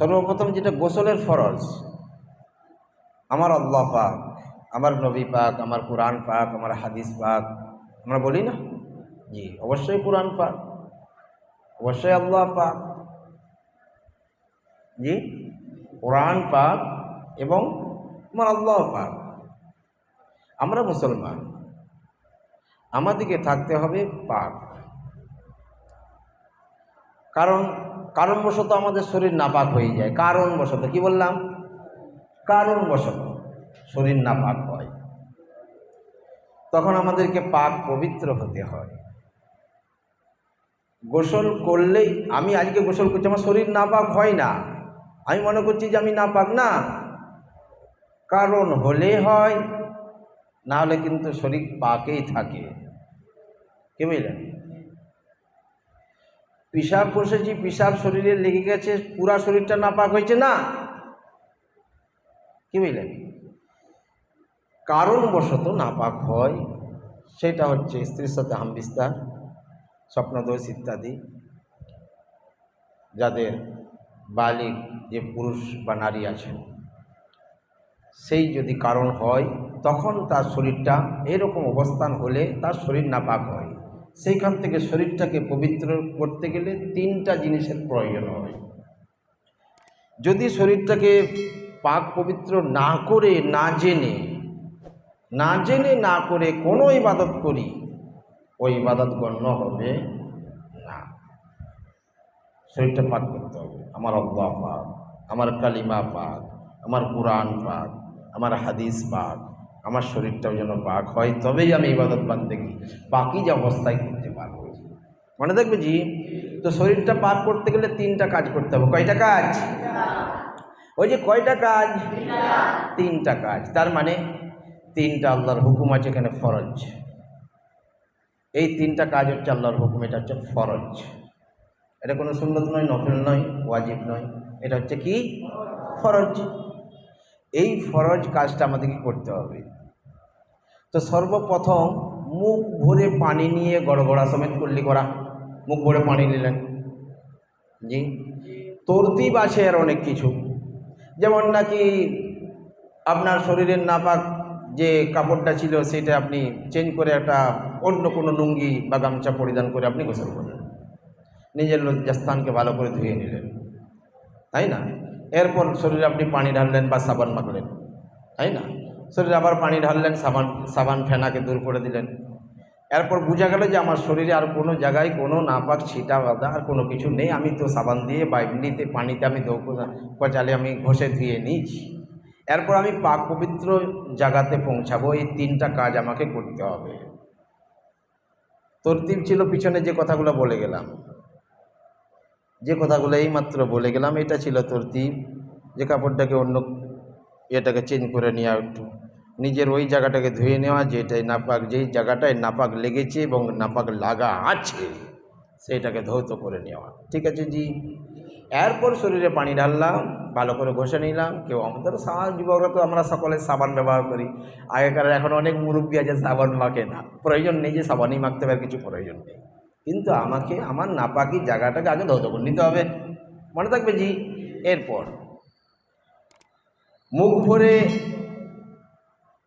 সর্বপ্রথম যেটা গোসলের ফরজ, আমার আল্লাহ পাক, আমার নবী পাক, আমার কুরআন পাক, আমার হাদিস পাক, আমরা বলি না? জি, অবশ্যই কুরআন পাক, অবশ্যই আল্লাহ পাক। জি, কুরআন পাক এবং আমার আল্লাহ পাক। আমরা মুসলমান, আমাদেরকে থাকতে হবে পাক। কারণবশত আমাদের শরীর নাপাক হয়ে যায়। কারণবশত, কি বললাম? কারণবশত শরীর নাপাক হয়, তখন আমাদেরকে পাক পবিত্র হতে হয়। গোসল করলেই, আমি আজকে গোসল করছি, আমার শরীর নাপাক হয় না, আমি মনে করছি যে আমি নাপাক না, কারণ হলে হয়, না হলে কিন্তু শরীর পাকেই থাকে। কি বুঝলেন? পিশাব বসেছি, পিশাব শরীরে লেগে গেছে, পুরা শরীরটা নাপাক হয়েছে না? কি বুঝলেন? কারণবশত নাপাক হয়, সেটা হচ্ছে স্ত্রীর সাথে হামবিস্তার, স্বপ্নদোষ ইত্যাদি। যাদের বালিগ যে পুরুষ বা নারী আছেন, সেই যদি কারণ হয়, তখন তার শরীরটা এরকম অবস্থান হলে তার শরীর নাপাক হয়। সেইখান থেকে শরীরটাকে পবিত্র করতে গেলে তিনটা জিনিসের প্রয়োজন হয়। যদি শরীরটাকে পাক পবিত্র না করে, না জেনে না করে কোনো ইবাদত করি, ওই ইবাদত গণ্য হবে না। শরীরটা পাক করতে হবে। আমার আল্লাহ পাক, আমার কালিমা পাক, আমার কুরআন পাক, আমার হাদিস পাক, আমার শরীরটাও যেন পাক হয়, তবেই আমি ইবাদত বান্দেগি পাকিজা অবস্থায় করতে পারবো। মনে দেখবে জি। তো শরীরটা পাক করতে গেলে তিনটা কাজ করতে হবে। কয়টা কাজ? ওই যে কয়টা কাজ? তিনটা কাজ। তার মানে তিনটা আল্লাহর হুকুম আছে এখানে, ফরজ। এই তিনটা কাজ হচ্ছে আল্লাহর হুকুম, এটা হচ্ছে ফরজ। এটা কোনো সুন্নত নয়, নফল নয়, ওয়াজিব নয়, এটা হচ্ছে কি? ফরজ। এই ফরজ কাজটা আমাদেরকে করতে হবে। তো সর্বপ্রথম মুখ ভরে পানি নিয়ে গড়গড়া সমেত কুল্লি করা। মুখ ভরে পানি নিলেন। জি, তরতিব আছে আর অনেক কিছু, যেমন নাকি আপনার শরীরের নাপাক যে কাপড়টা ছিল সেটা আপনি চেঞ্জ করে একটা অন্য কোনো লুঙ্গি বা গামছা পরিধান করে আপনি গোসল করলেন, নিজের লজ্জাস্থানকে ভালো করে ধুয়ে নিলেন, তাই না? এরপর শরীরে আপনি পানি ঢাললেন বা সাবান মাখলেন, তাই না? শরীরে আবার পানি ঢাললেন, সাবান ফেনাকে দূর করে দিলেন। এরপর বোঝা গেল যে আমার শরীরে আর কোনো জায়গায় কোনো নাপাক ছিটা বাঁধা আর কোনো কিছু নেই, আমি তো সাবান দিয়ে বা এমনিতে পানিতে আমি কচালে আমি ঘষে ধুয়ে নিয়েছি। এরপর আমি পাক পবিত্র জায়গাতে পৌঁছাবো। এই তিনটা কাজ আমাকে করতে হবে। তরতিব ছিল পিছনে যে কথাগুলো বলে গেলাম, যে কথাগুলো এইমাত্র বলে গেলাম, এটা ছিল তরতিব। যে কাপড়টাকে অন্য এটাকে চেঞ্জ করে নেওয়া, একটু নিজের ওই জায়গাটাকে ধুয়ে নেওয়া, যেটাই নাপাক, যেই জায়গাটায় নাপাক লেগেছে এবং নাপাক লাগা আছে সেইটাকে ধৌত করে নেওয়া। ঠিক আছে জি। এরপর শরীরে পানি ঢাললাম, ভালো করে ঘষে নিলাম। কেউ আমাদের যুবকরা তো আমরা সকলে সাবান ব্যবহার করি, আগেকার। এখন অনেক মুরব্বী আছে সাবান মাখে না, প্রয়োজন নেই যে সাবানই মাখতে হবে, কিছু প্রয়োজন নেই। কিন্তু আমাকে আমার নাপাকি জায়গাটাকে আগে ধৌত করে নিতে হবে, মনে থাকবে জি। এরপর মুখ ভরে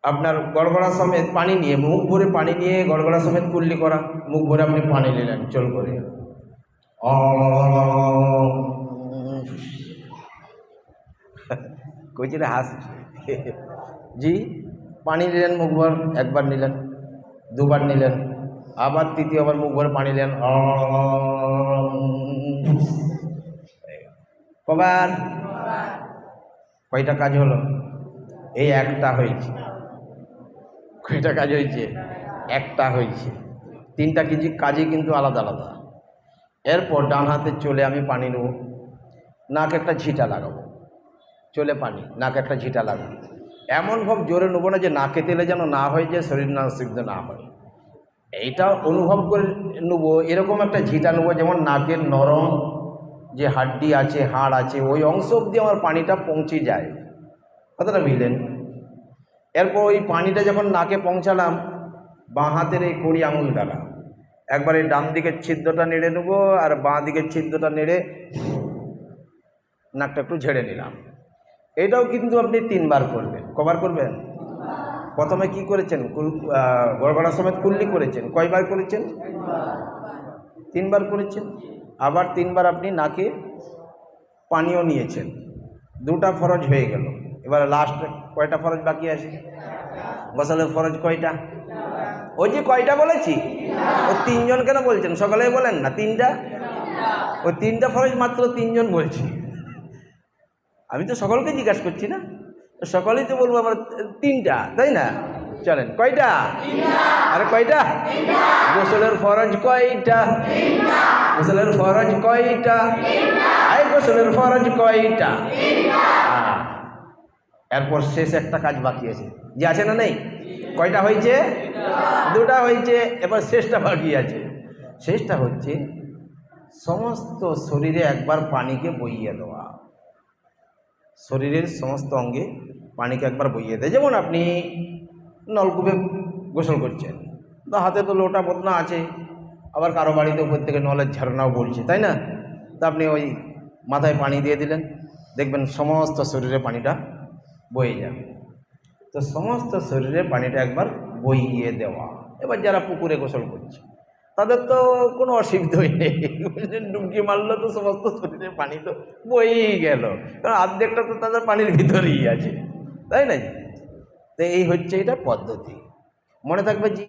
আপনার গড়গড়া সমেত পানি নিয়ে, মুখ ভরে পানি নিয়ে গড়গড়া সমেত কুল্লি করা। মুখ ভরে আপনি পানি নিলেন চল করে, কইছে রে হাস জি। পানি নিলেন মুখ ভর, একবার নিলেন, দুবার নিলেন, আবার তৃতীয়বার মুখ ভরে পানি নিলেন। কবার? কয়টা কাজ হলো? এই একটা হয়েছে। কয়টা কাজ হয়েছে? একটা হয়েছে। তিনটা কাজই কিন্তু আলাদা আলাদা। এরপর ডান হাতে চলে আমি পানি নেব, নাক একটা ঝিঁটা লাগাবো, চলে পানি, নাক একটা ঝিঁটা লাগাবো। এমনভাবে জোরে নেবো না যে নাকে তেলে যেন না হয়ে যায়, শরীর না সিদ্ধ না হয়, এইটা অনুভব করে নেবো। এরকম একটা ঝিঁটা নেবো যেমন নাকের নরম যে হাড্ডি আছে, হাড় আছে, ওই অংশ অবধি আমার পানিটা পৌঁছে যায়। কতটা বুঝলেন? এরপর ওই পানিটা যখন নাকে পৌঁছালাম, বাঁ হাতের এই কড়ি আঙুল দ্বারা একবার এই ডান দিকের ছিদ্রটা নেড়ে নেবো, আর বাঁ দিকের ছিদ্রটা নেড়ে নাকটা একটু ঝেড়ে নিলাম। এটাও কিন্তু আপনি 3 বার করবেন। কবার করবেন? প্রথমে কি করেছেন? গড়গড়া সমেত কুল্লি করেছেন। কয়বার করেছেন? 3 বার করেছেন। আবার 3 বার আপনি নাকে পানিও নিয়েছেন। 2টা ফরজ হয়ে গেল। এবার লাস্ট কয়টা ফরজ বাকি আছে? গোসলের ফরজ কয়টা? ওই যে কয়টা বলেছি, ও 3 জন কেন বলছেন? সকালেই বলেন না 3টা। ওই 3টা ফরজ মাত্র 3 জন বলছি। আমি তো সকলকে জিজ্ঞাসা করছি না, সকলেই তো বলবো আমার 3টা, তাই না? চলেন, কয়টা? আরে কয়টা? গোসলের ফরজ কয়টা? গোসলের ফরজ কয়টা? এই গোসলের ফরজ কয়টা? এরপর শেষ একটা কাজ বাকি আছে, যে আছে না নেই? কয়টা হয়েছে? 2টা হয়েছে। এবার শেষটা বাকি আছে। শেষটা হচ্ছে সমস্ত শরীরে একবার পানিকে বইয়ে দেওয়া। শরীরের সমস্ত অঙ্গে পানিকে একবার বইয়ে দেয়। যেমন আপনি নলকূপে গোসল করছেন, তো হাতে তো লোটা বদনা আছে, আবার কারো বাড়িতে উপর থেকে নলের ঝর্ণাও বলছে, তাই না? তো আপনি ওই মাথায় পানি দিয়ে দিলেন, দেখবেন সমস্ত শরীরে পানিটা বয়ে যাবে। তো সমস্ত শরীরে পানিটা একবার বইয়ে দেওয়া। এবার যারা পুকুরে গোসল করছে তাদের তো কোনো অসুবিধাই নেই, ডুবকি মারলো তো সমস্ত শরীরে পানি তো বইয়েই গেল, কারণ অর্ধেকটা তো তাদের পানির ভিতরেই আছে, তাই না? তো এই হচ্ছে এটা পদ্ধতি, মনে থাকবে জি।